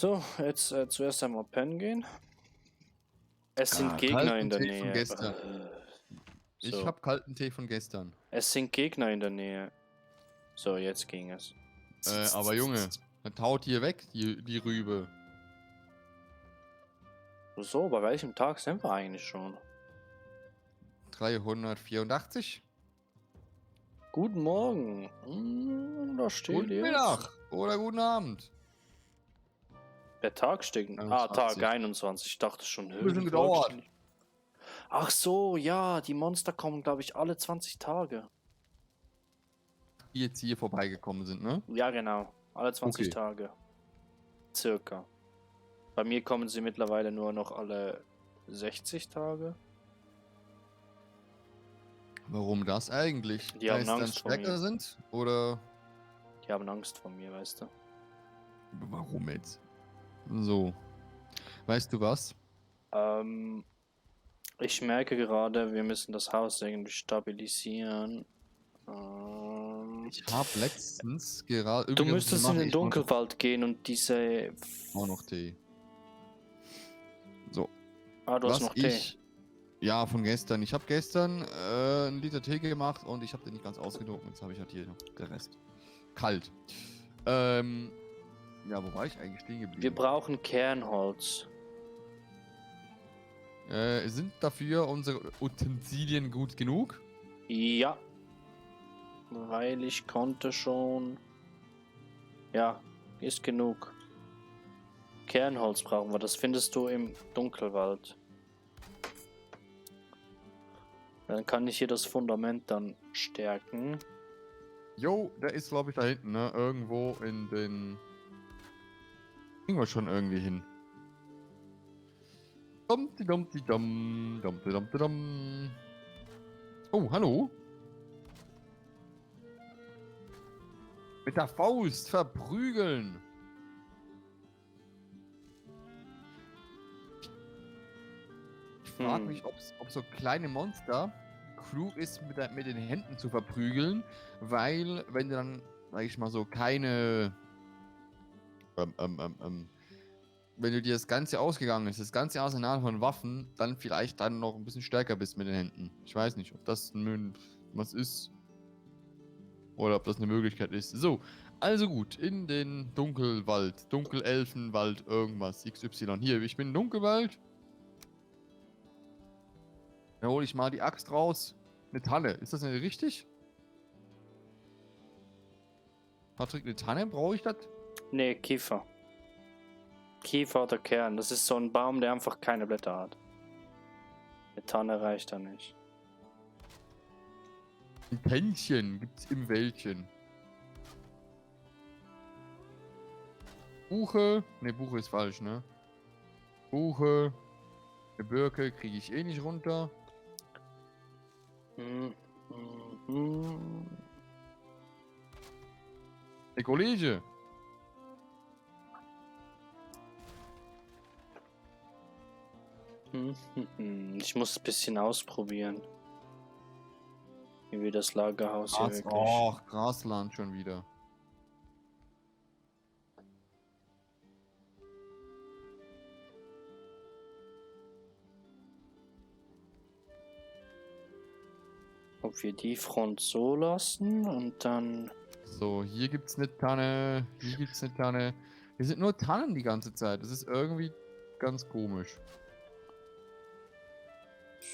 So, jetzt zuerst einmal pennen gehen. Es sind Gegner in kalten der Tee von Nähe. gestern. Ich So, habe kalten Tee von gestern. es sind Gegner in der Nähe. So, jetzt ging es. Aber Junge, dann taut hier weg, die Rübe. So, bei welchem Tag sind wir eigentlich schon? 384. Guten Morgen. Da steht Guten jetzt. Mittag oder guten Abend. Der Tag steht. 21. Tag 21. Ich dachte schon. Ein bisschen gedauert. Ach so, ja, die Monster kommen, glaube ich, alle 20 Tage. Die jetzt hier vorbeigekommen sind, ne? Ja, genau. Alle 20 Okay. Tage. Circa. Bei mir kommen sie mittlerweile nur noch alle 60 Tage. Warum das eigentlich? Die haben Weil sie dann Angst vor stärker mir. sind? Oder Die haben Angst vor mir, weißt du. warum jetzt? So. Weißt du was? Ich merke gerade, wir müssen das Haus irgendwie stabilisieren. Ich habe letztens gerade... Du müsstest in den Dunkelwald gehen und diese... Auch noch Tee. So. Ah, du hast noch Tee. Ja, von gestern. Ich habe gestern einen Liter Tee gemacht und ich habe den nicht ganz ausgedruckt. Jetzt habe ich halt hier noch den Rest. Kalt. Ja, wo war ich eigentlich stehen geblieben? Wir brauchen Kernholz. Sind dafür unsere Utensilien gut genug? Ja. Weil ich konnte schon... Ja, ist genug. Kernholz brauchen wir. Das findest du im Dunkelwald. Dann kann ich hier das Fundament dann stärken. Jo, der ist glaube ich da hinten, ne? Irgendwo in den... Kriegen wir schon irgendwie hin. Dumpty dumpty dum, dumpty dumpty dum. Oh, hallo? Mit der Faust verprügeln. Ich frage mich, ob so kleine Monster klug ist, mit den Händen zu verprügeln, weil, wenn du dann, sag ich mal so, keine... wenn du dir das Ganze ausgegangen ist, das ganze Arsenal von Waffen, dann vielleicht dann noch ein bisschen stärker bist mit den Händen. Ich weiß nicht, ob das was ist. Oder ob das eine Möglichkeit ist. So, also gut, in den Dunkelwald, Dunkelelfenwald, irgendwas, XY. Hier, ich bin im Dunkelwald. Da hole ich mal die Axt raus. Eine Tanne, ist das nicht richtig? Patrick, eine Tanne, brauche ich das? Nee, Kiefer. Kiefer oder Kern. Das ist so ein Baum, der einfach keine Blätter hat. Eine Tanne reicht da nicht. Ein Pännchen gibt's im Wäldchen. Buche. Ne, Buche ist falsch, ne? Buche. Eine Birke kriege ich eh nicht runter. Der Kollege. Ich muss ein bisschen ausprobieren. Wie wir das Lagerhaus hier wirklich... Ach, Grasland schon wieder. Ob wir die Front so lassen und dann... So, hier gibt's eine Tanne. Hier gibt's eine Tanne. Hier sind nur Tannen die ganze Zeit. Das ist irgendwie ganz komisch.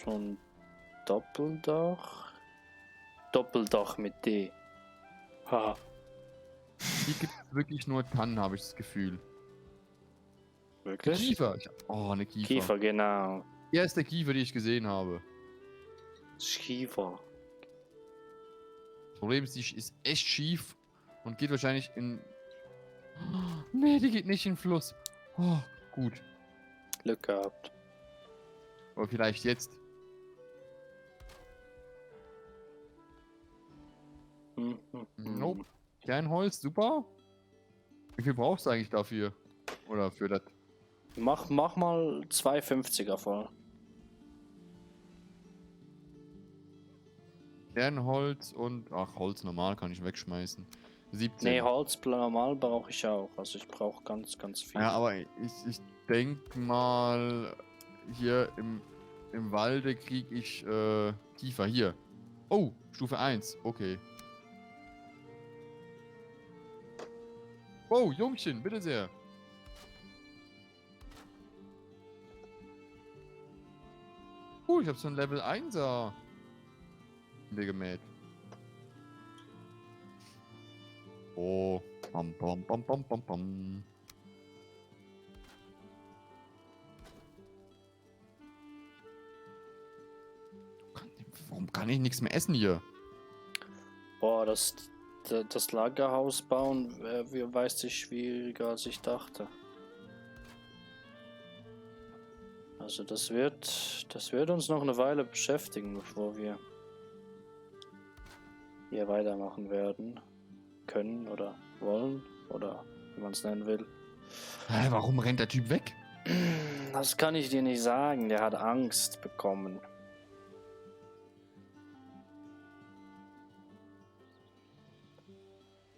So ein Doppeldach. Doppeldach mit D. Haha. Hier gibt's wirklich nur Tannen, habe ich das Gefühl. Wirklich? Kiefer. Oh, eine Kiefer. Kiefer, genau. Hier ist der Kiefer, die ich gesehen habe. Kiefer. Das Problem ist, die ist echt schief und geht wahrscheinlich in... Oh, nee, die geht nicht in den Fluss. Oh, gut. Glück gehabt. Aber vielleicht jetzt. Nope. Kernholz, super. Wie viel brauchst du eigentlich dafür? Oder für das? Mach mal 2,50er voll. Kernholz und... Ach, Holz normal kann ich wegschmeißen. 17. Nee, Holz normal brauche ich auch. Also ich brauche ganz, ganz viel. Ja, aber ich denke mal, hier im Walde kriege ich tiefer. Hier. Oh, Stufe 1. Okay. Oh, Jungchen, bitte sehr. Ich habe so ein Level 1er gemäht. Oh, pam, pam, pam, pam, pam, pam. Warum kann ich nichts mehr essen hier? Boah, das Lagerhaus bauen weiß sich schwieriger, als ich dachte. Also das wird uns noch eine Weile beschäftigen, bevor wir hier weitermachen werden. Können oder wollen oder wie man es nennen will. Hä, warum rennt der Typ weg? Das kann ich dir nicht sagen, der hat Angst bekommen.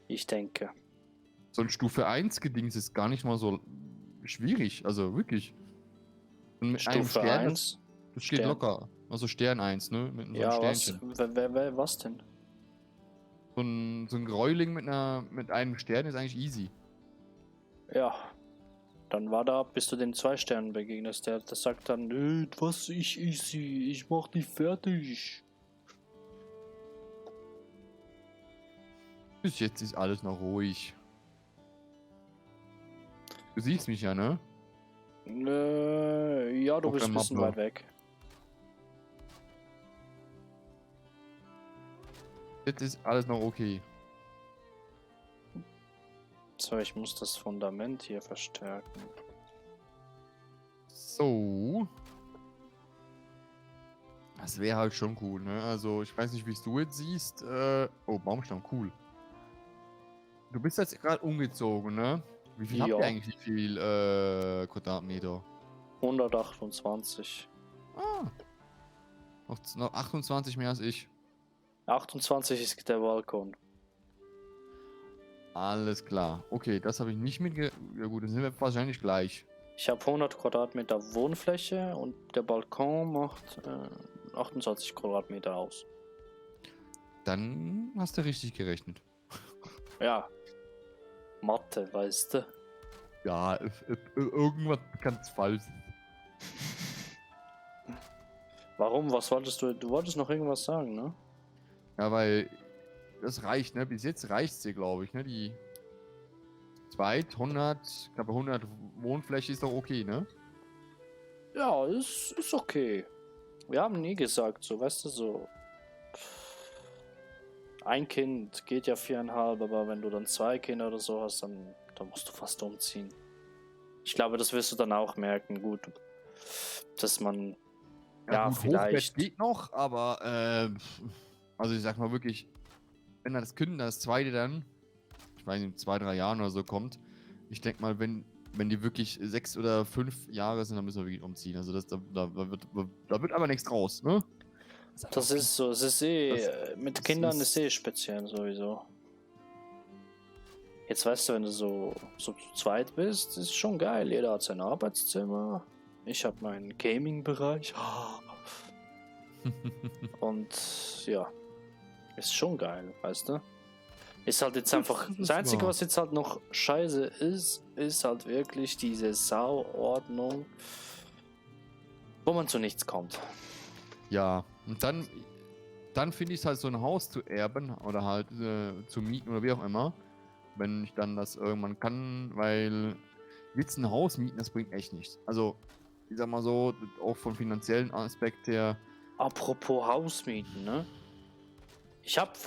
Ich denke. So ein Stufe 1 Gedings ist gar nicht mal so schwierig. Also wirklich. Und mit einem Stufe Stern, 1. das geht Stern. locker. Also Stern 1, ne? Mit so einem Ja, was? Sternchen. Was denn? So ein Gräuling mit einem Stern ist eigentlich easy. Ja. Dann war da, bis du den 2 Sternen begegnest. Der sagt dann, nö, was ich mach dich fertig. Bis jetzt ist alles noch ruhig. Du siehst mich ja, ne? Ja, du Auf bist der ein bisschen Mappe. weit weg. Jetzt ist alles noch okay. So, ich muss das Fundament hier verstärken. So. Das wäre halt schon cool, ne? Also, ich weiß nicht, wie es du jetzt siehst. Oh, Baumstamm, cool. Du bist jetzt gerade umgezogen, ne? Wie viel habt ihr Ja. eigentlich? Wie viel Quadratmeter? 128. Ah. Noch 28 mehr als ich. 28 ist der Balkon. Alles klar. Okay, das habe ich nicht mitge... Ja gut, dann sind wir wahrscheinlich gleich. Ich habe 100 Quadratmeter Wohnfläche und der Balkon macht 28 Quadratmeter aus. Dann hast du richtig gerechnet. Ja. Mathe, weißt du. Ja, irgendwas ganz falsch. Warum? Was wolltest du? Du wolltest noch irgendwas sagen, ne? Ja, weil das reicht, ne? Bis jetzt reicht es dir, glaube ich, ne? Die 200, ich glaube 100 Wohnfläche ist doch okay, ne? Ja, ist okay. Wir haben nie gesagt, so, weißt du, so. Ein Kind geht ja 4,5, aber wenn du dann 2 Kinder oder so hast, dann musst du fast umziehen. Ich glaube, das wirst du dann auch merken, gut, dass man, ja, gut, vielleicht. Hochbett geht noch, aber also ich sag mal wirklich, wenn das Kind das zweite dann, ich weiß nicht, in 2, 3 Jahren oder so kommt, ich denke mal, wenn die wirklich 6 oder 5 Jahre sind, dann müssen wir wirklich umziehen. Also da wird aber nichts draus, ne? Das ist so, es ist mit Kindern ist speziell sowieso. Jetzt weißt du, wenn du so zu zweit bist, ist schon geil. Jeder hat sein Arbeitszimmer. Ich habe meinen Gaming-Bereich. Und ja, ist schon geil, weißt du? Ist halt jetzt einfach. Das Einzige, was jetzt halt noch scheiße ist halt wirklich diese Sauordnung, wo man zu nichts kommt. Ja, und dann finde ich es halt so ein Haus zu erben oder halt zu mieten oder wie auch immer, wenn ich dann das irgendwann kann, weil jetzt ein Haus mieten, das bringt echt nichts. Also, ich sag mal so, auch vom finanziellen Aspekt her. Apropos Hausmieten, ne? Ich hab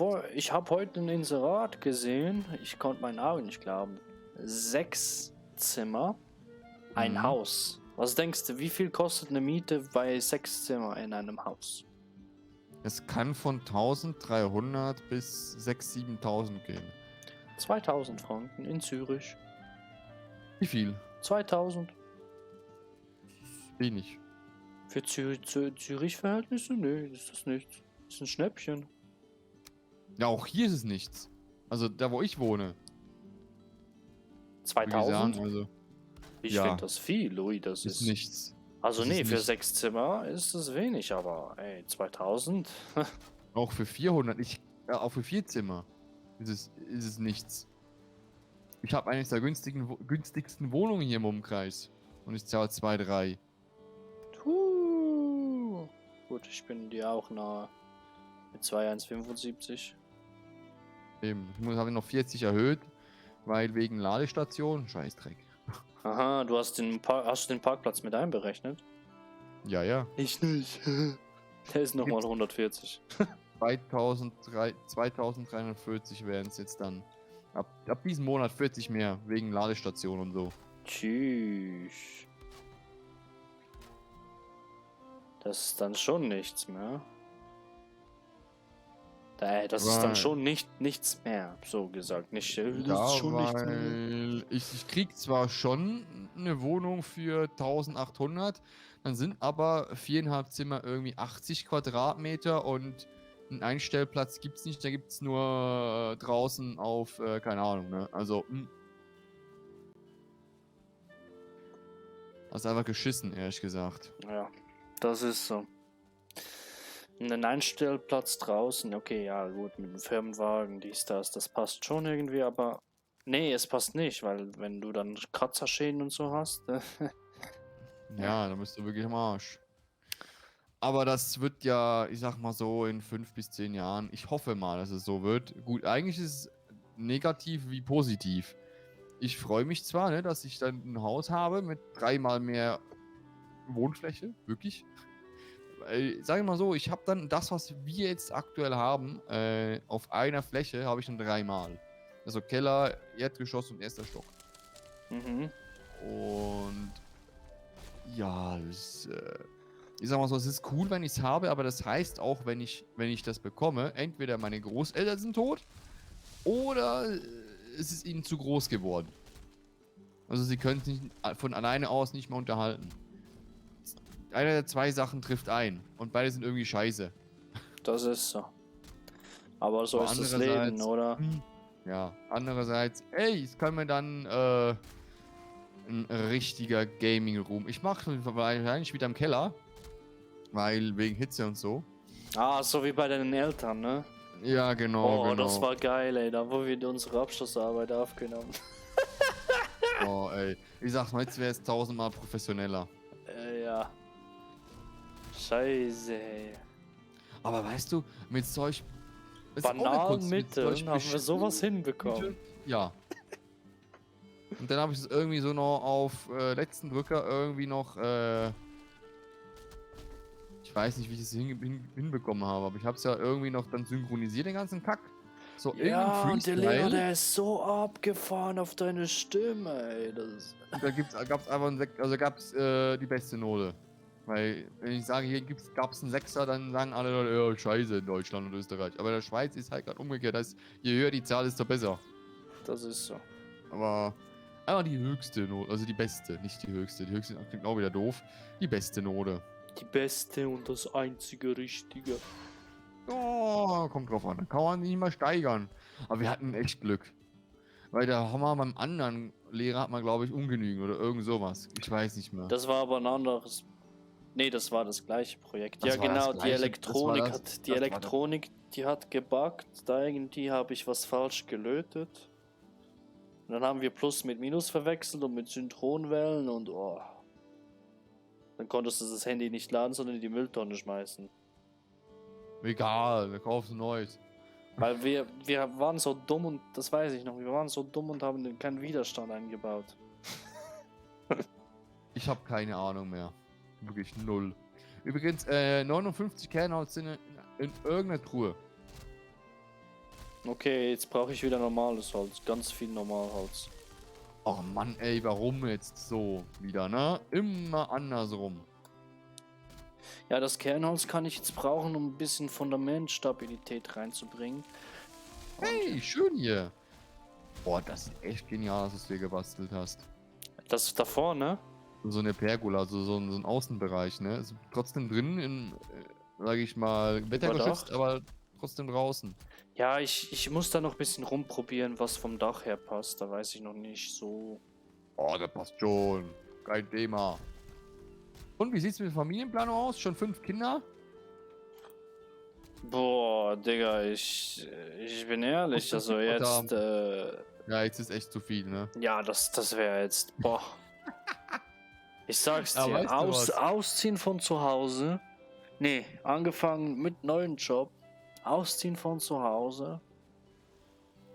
heute ein Inserat gesehen, ich konnte meinen Augen nicht glauben. 6 Zimmer, ein Haus. Was denkst du, wie viel kostet eine Miete bei 6 Zimmer in einem Haus? Es kann von 1300 bis 6.000, 7.000 gehen. 2000 Franken in Zürich. Wie viel? 2000. Wenig. Für Zürich-Verhältnisse? Nö, ist das nichts. Das ist ein Schnäppchen. Ja, auch hier ist es nichts. Also da, wo ich wohne. Würde ich 2000? sagen, also Ich ja, finde das viel, Louis. Das ist ist. nichts. Also Das nee, ist für nicht 6 Zimmer ist es wenig, aber ey, 2000? auch für 400, auch für 4 Zimmer ist es nichts. Ich habe eines der günstigsten Wohnungen hier im Umkreis. Und ich zahle 2, 3. Gut, ich bin dir auch nahe. Mit 2,175. Eben. Habe noch 40 erhöht, weil wegen Ladestation. Scheißdreck. Aha, hast du den Parkplatz mit einberechnet? Ja, ja. Ich nicht. Der ist nochmal Gibt's 140. 2340 wären es jetzt dann. Ab diesem Monat 40 mehr, wegen Ladestation und so. Tschüss. Das ist dann schon nichts mehr. Das ist dann schon nichts mehr, so gesagt. Nicht, das Ja, ist schon nichts mehr. weil ich krieg zwar schon eine Wohnung für 1800, dann sind aber 4,5 Zimmer irgendwie 80 Quadratmeter und einen Einstellplatz gibt's nicht, da gibt's nur draußen auf, keine Ahnung, ne? Also, hast einfach geschissen, ehrlich gesagt. Ja, das ist so. Einen Einstellplatz draußen, okay, ja, gut, mit dem Firmenwagen, dies, das passt schon irgendwie, aber nee, es passt nicht, weil wenn du dann Kratzerschäden und so hast, Ja, da bist du wirklich am Arsch. Aber das wird ja, ich sag mal so, in 5 bis 10 Jahren, ich hoffe mal, dass es so wird. Gut, eigentlich ist es negativ wie positiv. Ich freue mich zwar, ne, dass ich dann ein Haus habe mit 3-mal mehr Wohnfläche, wirklich. Weil, sag ich mal so, ich habe dann das, was wir jetzt aktuell haben, auf einer Fläche habe ich dann 3-mal. Also Keller, Erdgeschoss und erster Stock. mhm. Und ja, ich sag mal so, es ist cool, wenn ich es habe, aber das heißt auch, wenn ich das bekomme, entweder meine Großeltern sind tot oder es ist ihnen zu groß geworden. Also sie können sich von alleine aus nicht mehr unterhalten. Einer der 2 Sachen trifft ein und beide sind irgendwie scheiße. Das ist so. Aber so Aber ist das Leben, andererseits, oder? Ja, andererseits, ey, es kann mir dann ein richtiger Gaming-Room. Ich mache wahrscheinlich wieder im Keller, weil wegen Hitze und so. Ah, so wie bei deinen Eltern, ne? Ja, genau, Oh, genau. das war geil, ey, da wo wir unsere Abschlussarbeit aufgenommen. Oh, ey. Ich sag's mal, jetzt wäre es 1000-mal professioneller. Ja. Scheiße, ey. Aber weißt du, mit solch ist auch eine Banalen Kunst, mit solch Mitteln haben wir sowas beschissenen hinbekommen. Mitteln. Ja. Und dann habe ich es irgendwie so noch auf letzten Drücker irgendwie noch, ich weiß nicht, wie ich es hinbekommen habe, aber ich habe es ja irgendwie noch dann synchronisiert, den ganzen Kack. So Ja, irgendwie und der Lehrer, Freestyle. der ist so abgefahren auf deine Stimme, ey. Das Und da gab's einfach die beste Note. Weil, wenn ich sage, hier gab's einen Sechser, dann sagen alle Leute, ja, scheiße in Deutschland und Österreich. Aber in der Schweiz ist halt gerade umgekehrt. Das heißt, je höher die Zahl, desto besser. das ist so. Aber einfach die höchste Note, also die beste, nicht die höchste. Die höchste klingt auch wieder doof. Die beste Note. Die beste und das einzige Richtige. Oh, kommt drauf an. Dann kann man nicht mal steigern. Aber wir hatten echt Glück. Weil da haben wir beim anderen Lehrer hat man, glaube ich, ungenügend oder irgend sowas. Ich weiß nicht mehr. Das war aber ein anderes. Nee, das war das gleiche Projekt. Das Ja, war das genau, die Gleiche. Elektronik Das war hat. Die Elektronik, die hat gebuggt. Da irgendwie habe ich was falsch gelötet. Und dann haben wir Plus mit Minus verwechselt und mit Synchronwellen und oh. Dann konntest du das Handy nicht laden, sondern in die Mülltonne schmeißen. Egal, da kaufst du neues. Weil wir waren so dumm und das weiß ich noch, wir waren so dumm und haben keinen Widerstand eingebaut. Ich habe keine Ahnung mehr. Wirklich null. Übrigens, 59 Kernholz sind in irgendeiner Truhe. Okay, jetzt brauche ich wieder normales Holz, ganz viel Normalholz. Oh Mann, ey, warum jetzt so wieder, ne? Immer andersrum. Ja, das Kernholz kann ich jetzt brauchen, um ein bisschen Fundamentstabilität reinzubringen. Und Hey, schön hier. Boah, das ist echt genial, dass du es dir gebastelt hast. das davor, ne? So eine Pergola, also so ein Außenbereich, ne? Ist trotzdem drin, sag ich mal, wettergeschützt, aber trotzdem draußen. Ja, ich muss da noch ein bisschen rumprobieren, was vom Dach her passt. Da weiß ich noch nicht so. Oh, das passt schon. Kein Thema. Und wie sieht's mit Familienplanung aus? Schon 5 Kinder? Boah, Digga, ich bin ehrlich, Musst du also Stichwort jetzt, haben. Ja, jetzt ist echt zu viel, ne? ja, das wäre jetzt, boah. Ich sag's Aber dir, weißt du was? ausziehen von zu Hause. Nee, angefangen mit neuen Job, ausziehen von zu Hause.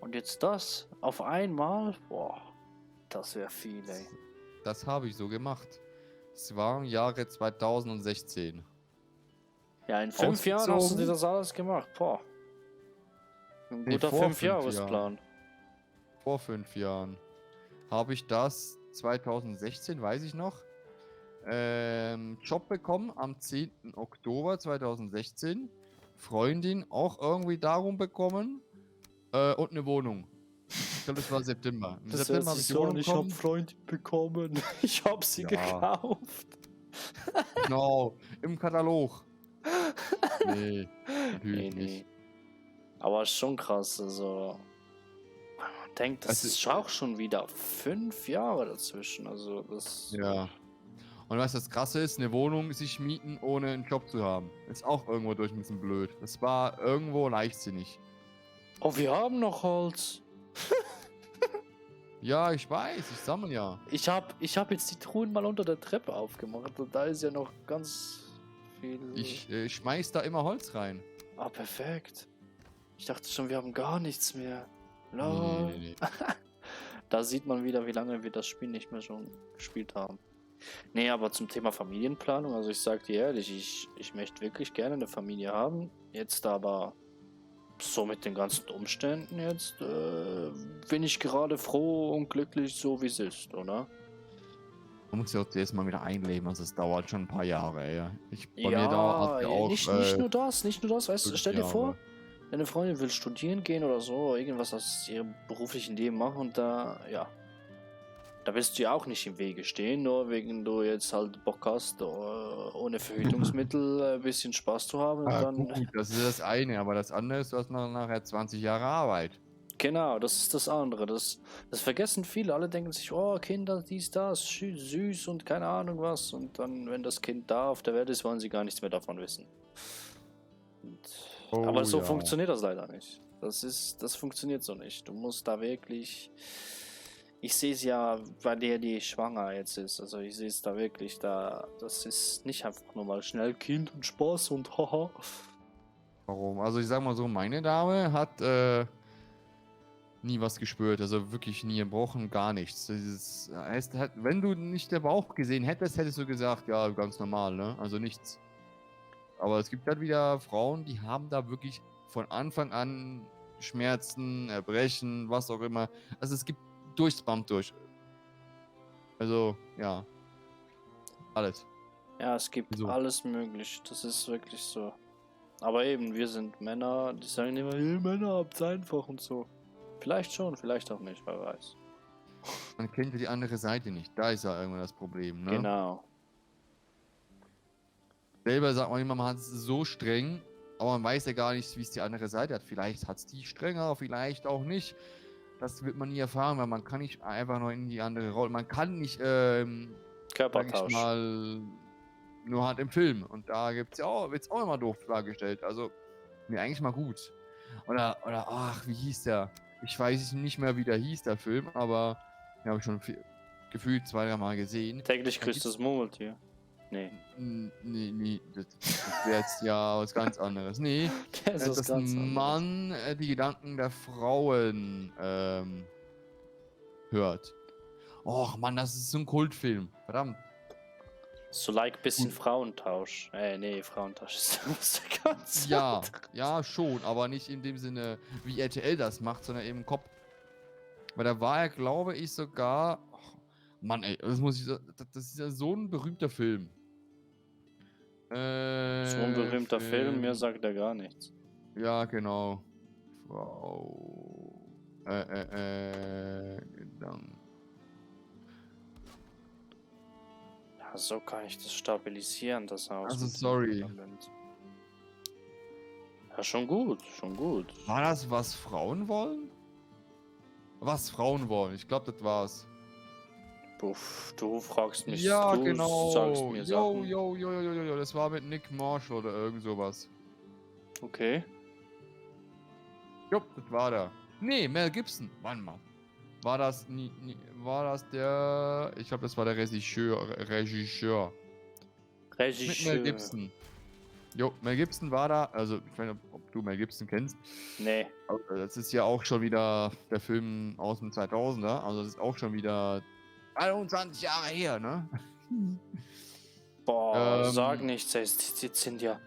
Und jetzt das auf einmal, boah, das wäre viel, ey. Das habe ich so gemacht. Es war im Jahre 2016. Ja, in 5 Jahren hast du dir Ausgezogen? das alles gemacht, boah. Ein Nee, guter vor 5 Jahren. Fünfjahresplan. Vor 5 Jahren habe ich das 2016, weiß ich noch, Job bekommen am 10. Oktober 2016. Freundin auch irgendwie darum bekommen und eine Wohnung. Ich glaube, das war September. Im Das hört September habe sich ich die so an, Wohnung ich hab bekommen. Freundin bekommen. Ich hab sie Ja. gekauft. Genau, im Katalog. Nee, natürlich Nee. nicht. Aber ist schon krass, also. Man denkt, das Also, ist auch schon wieder 5 Jahre dazwischen. Also das. ja. Und weißt du, das Krasse ist, eine Wohnung sich mieten, ohne einen Job zu haben. Ist auch irgendwo durch ein bisschen blöd. Das war irgendwo leichtsinnig. Oh, wir haben noch Holz. Ja, ich weiß, ich sammle ja. Ich hab jetzt die Truhen mal unter der Treppe aufgemacht und da ist ja noch ganz viel. Ich schmeiß da immer Holz rein. Ah, perfekt. Ich dachte schon, wir haben gar nichts mehr. Nee. Lol. Da sieht man wieder, wie lange wir das Spiel nicht mehr schon gespielt haben. Nee, aber zum Thema Familienplanung, also ich sag dir ehrlich, ich möchte wirklich gerne eine Familie haben. Jetzt aber so mit den ganzen Umständen jetzt bin ich gerade froh und glücklich, so wie es ist, oder? Man muss ja auch zuerst mal wieder einleben, also es dauert schon ein paar Jahre, ey. Bei mir Ja, dauert ja auch nicht nur das, weißt du, 5 stell dir vor, Jahre. deine Freundin will studieren gehen oder so, irgendwas aus ihrem beruflichen Leben machen und da, ja, da wirst du ja auch nicht im Wege stehen, nur wegen du jetzt halt Bock hast, ohne Verhütungsmittel ein bisschen Spaß zu haben und Ah, dann, gut, das ist das eine, aber das andere ist, du hast nachher 20 Jahre Arbeit. genau, das ist das andere, das vergessen viele, alle denken sich, oh, Kinder, dies, das, süß und keine Ahnung was und dann, wenn das Kind da auf der Welt ist, wollen sie gar nichts mehr davon wissen. Und, aber Oh so ja. funktioniert das leider nicht. Das funktioniert so nicht. Du musst da wirklich. Ich sehe es ja bei der, die schwanger jetzt ist. Also ich sehe es da wirklich, das ist nicht einfach nur mal schnell Kind und Spaß und haha. Warum? Also ich sag mal so, meine Dame hat nie was gespürt, also wirklich nie gebrochen, gar nichts. Dieses, heißt, wenn du nicht der Bauch gesehen hättest, hättest du gesagt, ja, ganz normal, ne? Also nichts. Aber es gibt halt wieder Frauen, die haben da wirklich von Anfang an Schmerzen, Erbrechen, was auch immer. Also es gibt durchs Band durch. Also, ja, alles. Ja, es gibt So. alles möglich. Das ist wirklich so. Aber eben, wir sind Männer, die sagen immer, ihr Männer habt's einfach und so. Vielleicht schon, vielleicht auch nicht, wer weiß. Man kennt ja die andere Seite nicht. Da ist ja irgendwann das Problem, ne? Genau. Selber sagt man immer, man hat es so streng, aber man weiß ja gar nicht, wie es die andere Seite hat. Vielleicht hat es die strenger, vielleicht auch nicht. Das wird man nie erfahren, weil man kann nicht einfach nur in die andere Rolle. Man kann nicht, sag ich Körpertausch. mal, nur halt im Film. Und da gibt's ja auch, wird's auch immer doof dargestellt. Also, mir eigentlich mal gut. Oder, ach, wie hieß der? Ich weiß nicht mehr, wie der hieß, der Film, aber den habe ich schon gefühlt 2, 3 Mal gesehen. Täglich Da grüßt gibt's das Murmeltier. Nee. Nee, das wäre jetzt ja was ganz anderes. Nee, Das ist was dass ganz ein anderes. Mann die Gedanken der Frauen hört. Och Mann, das ist so ein Kultfilm. Verdammt. So like bisschen Gut. Frauentausch. Nee, Frauentausch ist was ganz Ja, anderes. ja, schon, aber nicht in dem Sinne, wie RTL das macht, sondern eben im Kopf. Weil da war er, glaube ich, sogar. Och, Mann, ey, das muss ich. Das ist ja so ein berühmter Film. So ein berühmter Film, mir sagt er gar nichts. Ja, genau. Frau. Gedanken. Ja, so kann ich das stabilisieren, das Haus. Also, mit dem sorry. Fundament. Ja, schon gut, schon gut. War das, was Frauen wollen? Was Frauen wollen, ich glaube, das war's. Puff, du fragst mich, Ja, du sagst genau. mir Jo, Sachen. jo, jo, jo, jo, jo, das war mit Nick Marshall oder irgend sowas. Okay. Jupp, das war der. Nee, Mel Gibson. Wann mal? War das war das der? Ich glaube, das war der Regisseur. Mit Mel Regisseur. Gibson. Jo, Mel Gibson war da. Also, ich weiß nicht, ob du Mel Gibson kennst. Nee. Aber das ist ja auch schon wieder der Film aus dem 2000er. Also, das ist auch schon wieder 21 Jahre her, ne? Boah, sag ähm, nichts, jetzt sind ja.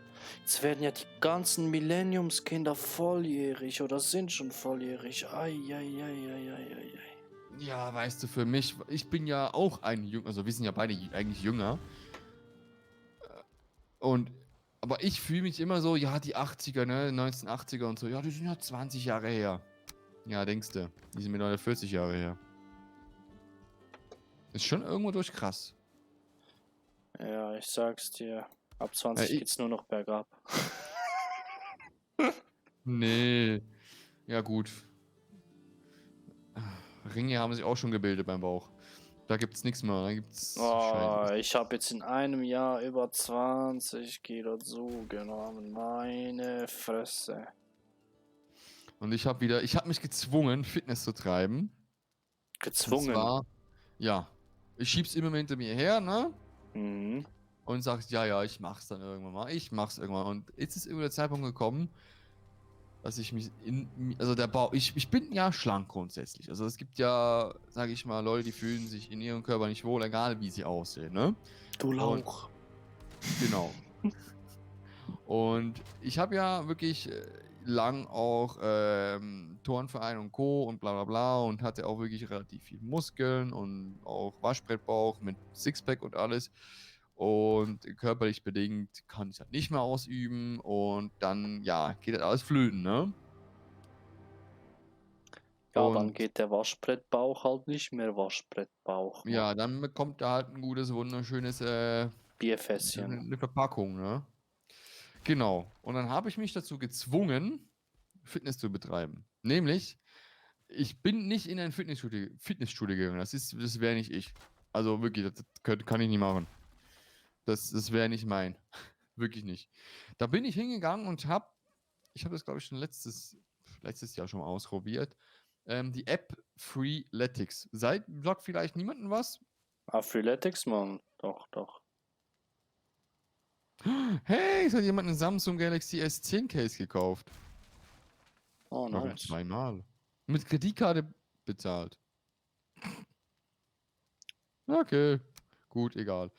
Jetzt werden ja die ganzen Millenniumskinder volljährig oder sind schon volljährig. Ei. ja, weißt du, für mich, ich bin ja auch ein Jünger, also wir sind ja beide eigentlich jünger. Und, aber ich fühle mich immer so, ja, die 80er, ne, 1980er und so, ja, die sind ja 20 Jahre her. Ja, denkst du, die sind mittlerweile 40 Jahre her. Ist schon irgendwo durch krass. Ja, ich sag's dir. Ab 20 Ich, geht's nur noch bergab. nee, ja gut. Ringe haben sich auch schon gebildet beim Bauch. Da gibt's nichts mehr, da gibt's Oh, wahrscheinlich. ich habe jetzt in einem Jahr über 20 Kilo zugenommen. Meine Fresse. Und ich habe mich gezwungen, Fitness zu treiben. Und Gezwungen. zwar, ja, ich schieb's immer hinter mir her, ne? Mhm. Und sagst, ja, ich mach's dann irgendwann mal. Ich mach's irgendwann. Und jetzt ist irgendwo der Zeitpunkt gekommen, dass ich mich also der Bauch, ich bin ja schlank grundsätzlich. Also es gibt ja, sage ich mal, Leute, die fühlen sich in ihrem Körper nicht wohl, egal wie sie aussehen, ne? Du Und Lauch. genau. Und ich habe ja wirklich lang auch Turnverein und Co. und bla bla bla und hatte auch wirklich relativ viel Muskeln und auch Waschbrettbauch mit Sixpack und alles. Und körperlich bedingt kann ich halt nicht mehr ausüben und dann, ja, geht das alles flöten, ne? Ja, dann Und geht der Waschbrettbauch halt nicht mehr Waschbrettbauch, ja, Mann. dann bekommt er halt ein gutes, wunderschönes, Bierfässchen. 'ne Verpackung, ne? Genau. Und dann habe ich mich dazu gezwungen, Fitness zu betreiben. Nämlich, ich bin nicht in ein Fitnessstudio gegangen. Das wäre nicht ich. Also wirklich, das kann ich nicht machen. Das wäre nicht mein. Wirklich nicht. Da bin ich hingegangen und ich habe das, glaube ich, schon letztes Jahr schon mal ausprobiert, die App Freeletics. Sagt vielleicht niemandem was? Ah, Freeletics, Mann. Doch. Hey, es hat jemand einen Samsung Galaxy S10 Case gekauft. Oh, Aber schon nice. zweimal. Mit Kreditkarte bezahlt. Okay, gut, egal.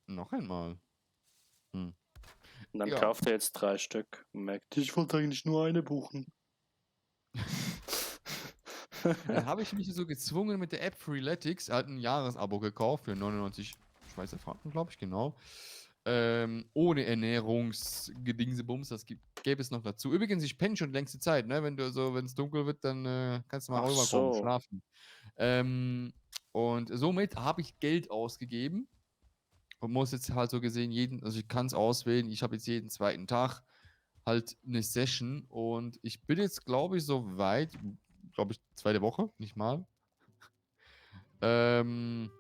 Noch einmal. Hm. Und dann Ja. kauft er jetzt 3 Stück und merkt, ich wollte eigentlich nur eine buchen. Dann habe ich mich so gezwungen mit der App Freeletics, halt ein Jahresabo gekauft für 99 Schweizer Franken, glaube ich, genau. Ohne Ernährungsgedingsebums, gäbe es noch dazu. Übrigens, ich penne schon längste Zeit, ne? Wenn es dunkel wird, dann kannst du mal Ach rüberkommen, so. schlafen. Und somit habe ich Geld ausgegeben und muss jetzt halt so gesehen also ich kann es auswählen, ich habe jetzt jeden zweiten Tag halt eine Session und ich bin jetzt, glaube ich, so weit, glaube ich, zweite Woche, nicht mal. Ähm,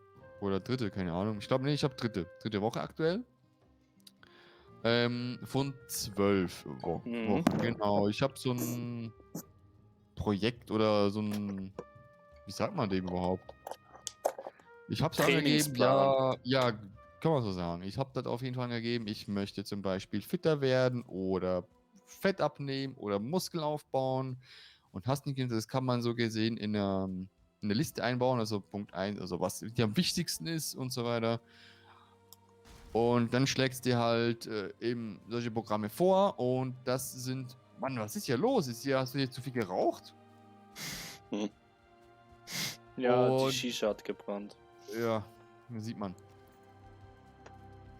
oder dritte, keine Ahnung. Ich glaube, nee, ich habe dritte Woche aktuell. Von 12 Mhm. Wochen, genau. Ich habe so ein Projekt oder wie sagt man dem überhaupt? Ich habe es angegeben, Trainingsplan. ja, kann man so sagen. Ich habe das auf jeden Fall angegeben. Ich möchte zum Beispiel fitter werden oder Fett abnehmen oder Muskeln aufbauen. Und hast nicht gesehen, das kann man so gesehen in eine Liste einbauen, also Punkt 1, also was dir am wichtigsten ist und so weiter. Und dann schlägst dir halt eben solche Programme vor und das sind, Mann, was ist hier los? Hast du hier zu viel geraucht? Hm. Ja, die Und Shisha hat gebrannt. ja, sieht man.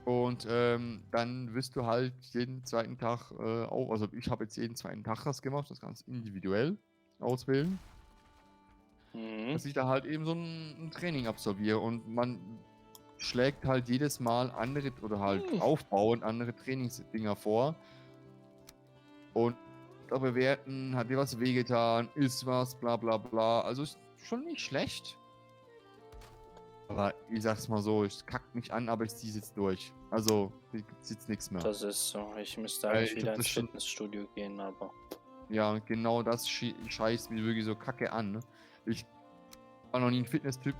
Und dann wirst du halt jeden zweiten Tag auch, also ich habe jetzt jeden zweiten Tag das gemacht, das ganz individuell auswählen, Mhm. dass ich da halt eben so ein Training absolviere und man schlägt halt jedes Mal andere oder halt aufbauend andere Trainingsdinger vor. und da bewerten, hat dir was wehgetan, ist was, bla bla bla. Also ist schon nicht schlecht. Aber ich sag's mal so, ich kack mich an, aber ich zieh's jetzt durch. Also, hier gibt's jetzt nichts mehr. Das ist so. Ich müsste Weil eigentlich ich wieder hab das ins schon, Fitnessstudio gehen, aber. ja, und genau das scheißt mich wirklich so kacke an. Ne? Ich war noch nie ein Fitness-Typ,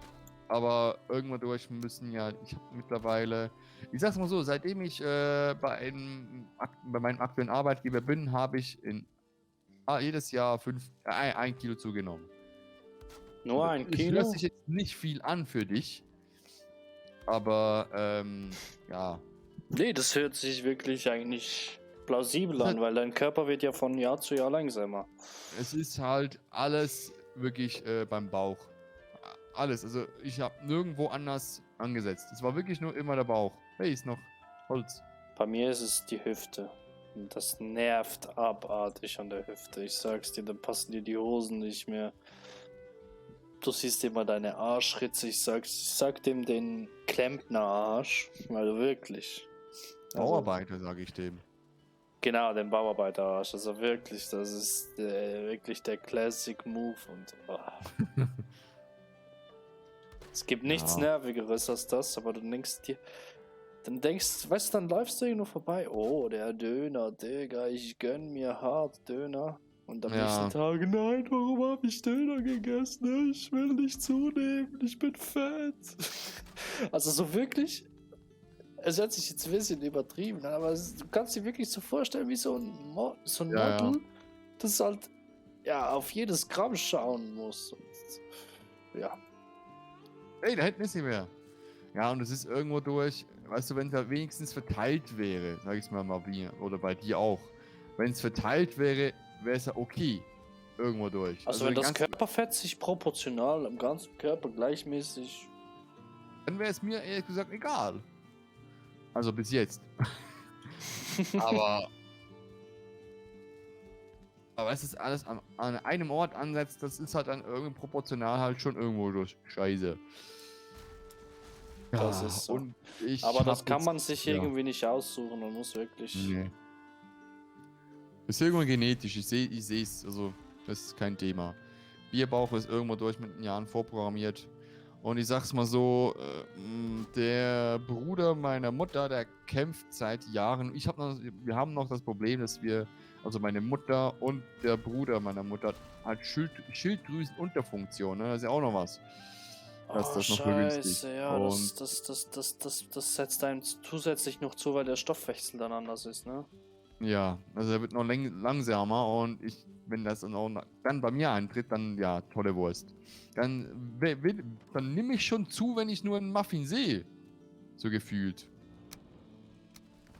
aber irgendwann durch müssen ja, ich habe mittlerweile, ich sag's mal so, seitdem ich bei meinem aktuellen Arbeitgeber bin, habe ich jedes Jahr 1 Kilo zugenommen. Nur ein Es hört Kilo? sich jetzt nicht viel an für dich, aber ja. Nee, das hört sich wirklich eigentlich plausibel Es ist an, halt, weil dein Körper wird ja von Jahr zu Jahr langsamer. es ist halt alles wirklich beim Bauch. Alles. Also ich habe nirgendwo anders angesetzt. Es war wirklich nur immer der Bauch. Hey, ist noch Holz. Bei mir ist es die Hüfte. Und das nervt abartig an der Hüfte. Ich sag's dir, dann passen dir die Hosen nicht mehr. Du siehst immer deine Arschritze. Ich sag dem den Klempner-Arsch. Also wirklich. Also, Bauarbeiter, sage ich dem. genau, den Bauarbeiter-Arsch. Also wirklich, das ist wirklich der Classic Move. Und es gibt nichts Ja. Nervigeres als das, aber du denkst dir. Dann weißt du, dann läufst du irgendwo vorbei. Oh, der Döner, Digga, ich gönn mir hart Döner. Und am nächsten Ja. Tag, nein, warum habe ich Döner gegessen? Ich will nicht zunehmen, ich bin fett. Also so wirklich, es hört sich jetzt ein bisschen übertrieben an, aber du kannst dir wirklich so vorstellen, wie so ein Ja, ja. Model, das halt ja auf jedes Gramm schauen muss. Und, ja. Hey, da hinten ist sie mehr. Ja, und es ist irgendwo durch, weißt du, wenn es da wenigstens verteilt wäre, sag ich mal bei mir, oder bei dir auch. Wenn es verteilt wäre, wäre es ja okay. Irgendwo durch. Also wenn den das ganzen- Körperfett sich proportional am ganzen Körper gleichmäßig. Dann wäre es mir ehrlich gesagt egal. Also bis jetzt. Aber Aber es ist alles an einem Ort ansetzt, das ist halt dann irgendwie proportional halt schon irgendwo durch Scheiße. Das Ja, ist so. und ich Aber das hab kann jetzt, man sich ja, irgendwie nicht aussuchen. Man muss wirklich. nee. Ist irgendwo genetisch, ich sehe es, also das ist kein Thema. Bierbauch ist irgendwo durch mit den Jahren vorprogrammiert. Und ich sag's mal so, der Bruder meiner Mutter, der kämpft seit Jahren. Wir haben noch das Problem, dass also meine Mutter und der Bruder meiner Mutter hat Schilddrüsenunterfunktion, ne? Das ist ja auch noch was. Dass Oh, das noch begünstigt. Scheiße, ja, Und das setzt einem zusätzlich noch zu, weil der Stoffwechsel dann anders ist, ne? ja, also er wird noch langsamer und wenn das dann auch dann bei mir eintritt, dann ja, tolle Wurst. Dann nehme ich schon zu, wenn ich nur einen Muffin sehe. So gefühlt.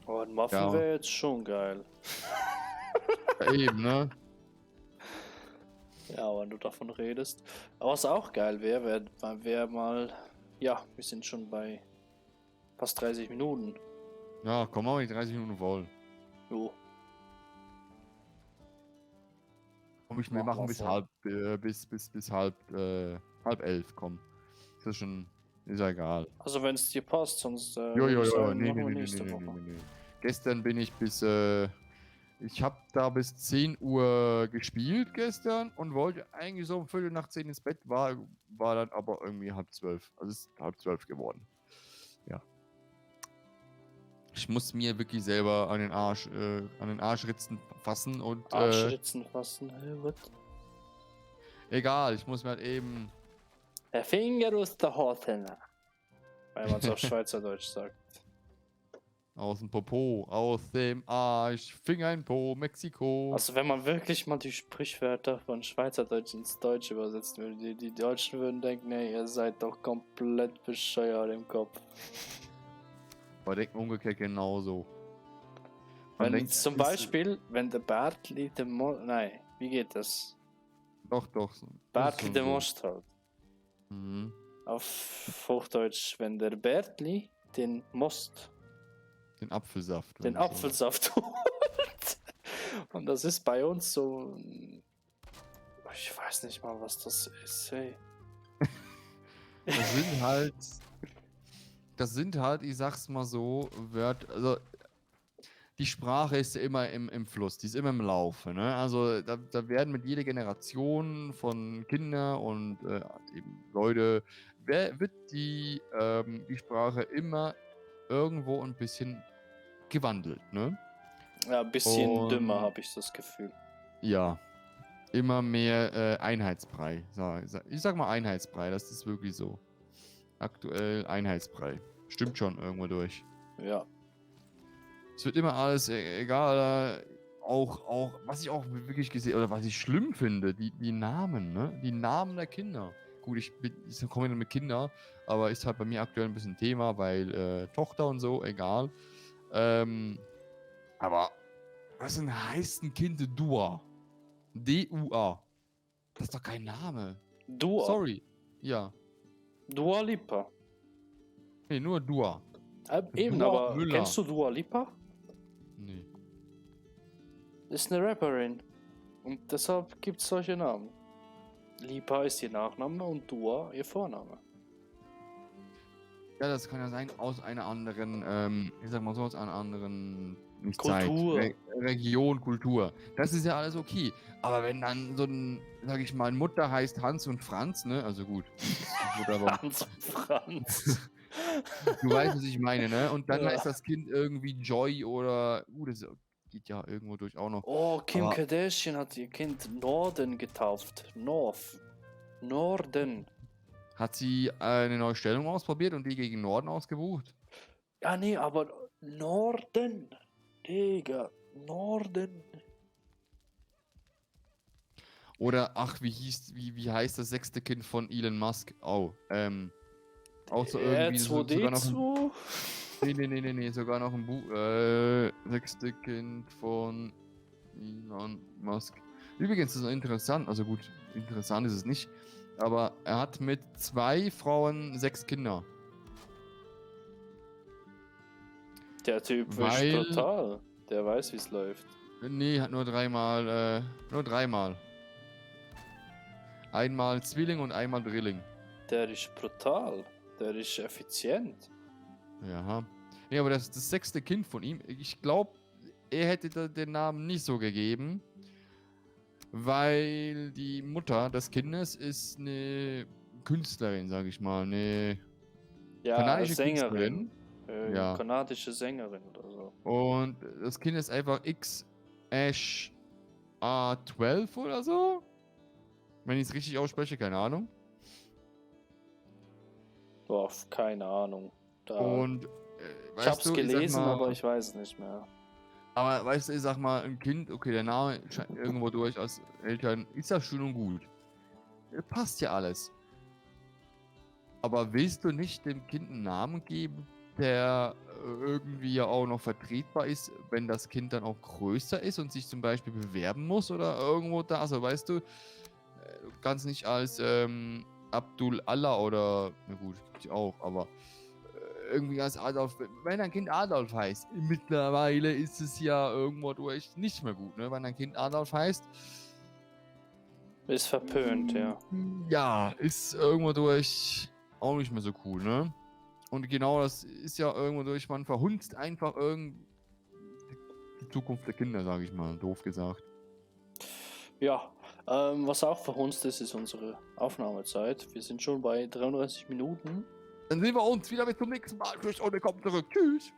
Oh, ein Muffin Ja, wäre jetzt schon geil. ja, eben, ne? Ja, wenn du davon redest. Aber was auch geil wäre, wär mal. Ja, wir sind schon bei fast 30 Minuten. Ja, komm mal die 30 Minuten voll. Jo, Komm, wir Machen machen wir bis voll. bis halb 11, komm. Ist das schon, ist ja egal. also wenn es dir passt, sonst Jo, würde jo, ich jo, sagen, nee, machen nee, wir nee, nee, nächste nee, Woche. nee, nee. Gestern bin ich ich habe da bis 10 Uhr gespielt gestern und wollte eigentlich so um Viertel nach 10 ins Bett, war dann aber irgendwie halb 12. Also es ist halb 12 geworden. Ja. Ich muss mir wirklich selber an den Arschritzen fassen und Arschritzen fassen. What? egal, ich muss mir halt eben Der Finger aus der Hautenne. Wenn man es auf Schweizerdeutsch sagt. aus dem Popo, aus dem Arsch, Finger in Po, Mexiko. Also wenn man wirklich mal die Sprichwörter von Schweizerdeutsch ins Deutsche übersetzen würde, die Deutschen würden denken, nee, ihr seid doch komplett bescheuert im Kopf. Aber denken umgekehrt genauso. Man Wenn denkt, jetzt zum Beispiel, wenn der Bartli den nein, wie geht das? doch, das Bartli ist den schon Most hat. so. Mhm. Auf Hochdeutsch, wenn der Bertli den Most, Den Apfelsaft. den wenn schon. Apfelsaft holt. Und das ist bei uns so. Ich weiß nicht mal, was das ist, hey. Das sind halt, ich sag's mal so, also die Sprache ist ja immer im Fluss, die ist immer im Laufe. Ne? Also da werden mit jeder Generation von Kindern und eben Leute, wird die Sprache immer irgendwo ein bisschen gewandelt. Ne? Ja, ein bisschen dümmer, Und habe ich das Gefühl. ja, immer mehr Einheitsbrei. Ich sag mal Einheitsbrei, das ist wirklich so. Aktuell Einheitsbrei. Stimmt schon irgendwo durch. Ja. Es wird immer alles egal. Auch, was ich auch wirklich gesehen, oder was ich schlimm finde, die Namen, ne? Die Namen der Kinder. Gut, ich komme mit Kindern, aber ist halt bei mir aktuell ein bisschen Thema, weil Tochter und so, egal. Aber was denn heißt ein Kind Dua? D-U-A. Das ist doch kein Name. Dua. Sorry. Ja. Dua Lipa. Nee, nur Dua. Eben, Dua aber Müller. kennst du Dua Lipa? Nee. Ist eine Rapperin. Und deshalb gibt es solche Namen. Lipa ist ihr Nachname und Dua ihr Vorname. Ja, das kann ja sein aus einer anderen, ich sag mal so, aus einer anderen, nicht Kultur. Zeit, Region, Kultur. Das ist ja alles okay. Aber wenn dann so ein, sag ich mal, Mutter heißt Hans und Franz, ne? Also gut. Mutter, aber Hans und Franz. du weißt, was ich meine, ne? Und dann Ja. ist das Kind irgendwie Joy oder, das geht ja irgendwo durch auch noch. Oh, Kim Aber- Kardashian hat ihr Kind Norden getauft. Norden. Hat sie eine neue Stellung ausprobiert und die gegen Norden ausgebucht? Ja, nee, aber Norden. Digga, Norden. Oder, ach, wie heißt das 6. Kind von Elon Musk? Auch so irgendwie sogar noch ein, R2D2. nee, sogar noch ein Buch, 6. Kind von Elon Musk. Übrigens, das ist interessant, also gut, interessant ist es nicht, aber er hat mit 2 Frauen 6 Kinder. Der Typ ist Weil- brutal. Der weiß, wie es läuft. Nee, hat nur dreimal. Einmal Zwilling und einmal Drilling. Der ist brutal. Der ist effizient. Ja. Nee, aber das 6. Kind von ihm, ich glaube, er hätte den Namen nicht so gegeben, weil die Mutter des Kindes ist eine Künstlerin, sag ich mal, eine Ja, kanadische Sängerin. Künstlerin. Ja. Kanadische Sängerin oder so. Und das Kind ist einfach XA12 oder so. Wenn ich es richtig ausspreche, keine Ahnung. Boah, keine Ahnung. Und ich hab's weißt du, gelesen, sag mal, aber ich weiß es nicht mehr. aber weißt du, ich sag mal, ein Kind, okay, der Name scheint irgendwo durch als Eltern, ist ja schön und gut. Passt ja alles. Aber willst du nicht dem Kind einen Namen geben, der irgendwie ja auch noch vertretbar ist, wenn das Kind dann auch größer ist und sich zum Beispiel bewerben muss oder irgendwo da? Also weißt du, du kannst nicht als Abdul Allah oder, na gut, ich auch, aber irgendwie als Adolf, wenn ein Kind Adolf heißt, mittlerweile ist es ja irgendwo durch nicht mehr gut, ne? Wenn ein Kind Adolf heißt, Ist verpönt, ja. ja, ist irgendwo durch auch nicht mehr so cool, ne? Und genau das ist ja irgendwo durch, man verhunzt einfach die Zukunft der Kinder, sage ich mal, doof gesagt. Ja, was auch verhunzt ist, ist unsere Aufnahmezeit. Wir sind schon bei 33 Minuten. Dann sehen wir uns wieder bis zum nächsten Mal. Tschüss und willkommen zurück. Tschüss.